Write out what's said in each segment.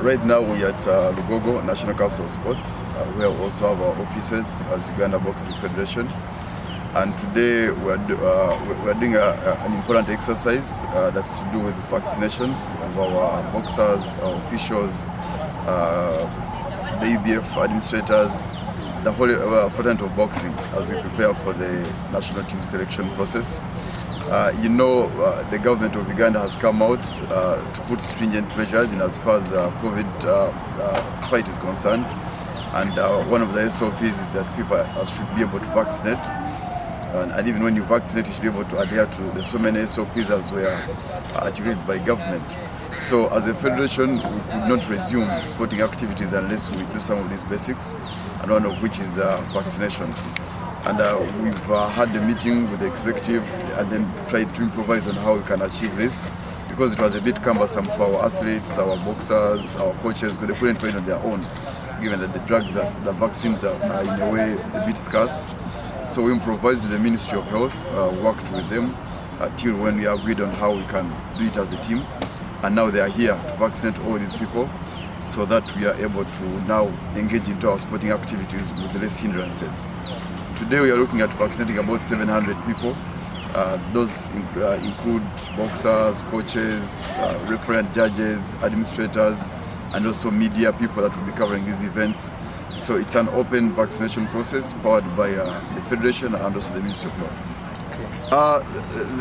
Right now we are at Lugogo, National Council of Sports. We also have our offices as Uganda Boxing Federation. And today we're doing an important exercise that's to do with vaccinations of our boxers, our officials, the UBF administrators, the whole fraternity of boxing as we prepare for the national team selection process. The government of Uganda has come out to put stringent measures in as far as COVID fight is concerned. And one of the SOPs is that people should be able to vaccinate. And even when you vaccinate, you should be able to adhere to the so many SOPs as were articulated by government. So as a federation, we could not resume sporting activities unless we do some of these basics, and one of which is vaccinations. And we've had a meeting with the executive and then tried to improvise on how we can achieve this, because it was a bit cumbersome for our athletes, our boxers, our coaches, because they couldn't find on their own, given that the vaccines are in a way a bit scarce. So we improvised with the Ministry of Health, worked with them till when we agreed on how we can do it as a team. And now they are here to vaccinate all these people so that we are able to now engage into our sporting activities with less hindrances. Today we are looking at vaccinating about 700 people. Those include boxers, coaches, referee and judges, administrators, and also media people that will be covering these events. So it's an open vaccination process powered by the Federation and also the Ministry of Health.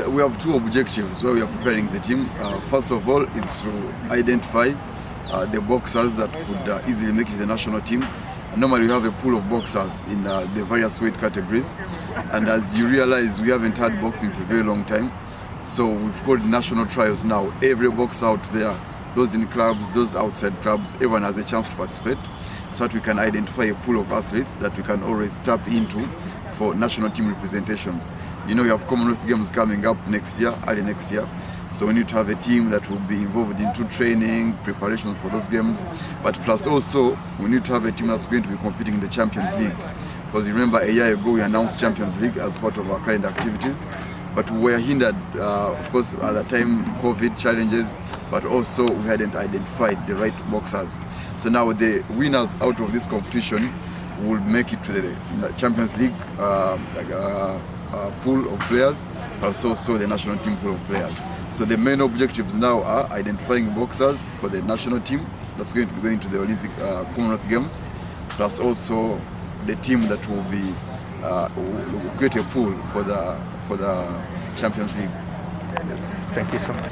We have two objectives where we are preparing the team. First of all is to identify the boxers that could easily make it to the national team. Normally we have a pool of boxers in the various weight categories, and as you realize, we haven't had boxing for a very long time. So we've called national trials now. Every boxer out there, those in clubs, those outside clubs, everyone has a chance to participate, so that we can identify a pool of athletes that we can always tap into for national team representations. You know, we have Commonwealth Games coming up next year, early next year. So we need to have a team that will be involved into training, preparation for those games. But plus also, we need to have a team that's going to be competing in the Champions League. Because remember, a year ago we announced Champions League as part of our current activities. But we were hindered, of course, at the time, COVID challenges, but also we hadn't identified the right boxers. So now the winners out of this competition will make it to the Champions League pool of players, but also the national team pool of players. So the main objectives now are identifying boxers for the national team that's going to be going to the Olympic Commonwealth Games, plus also the team that will be will create a pool for the Champions League. Yes. Thank you so much.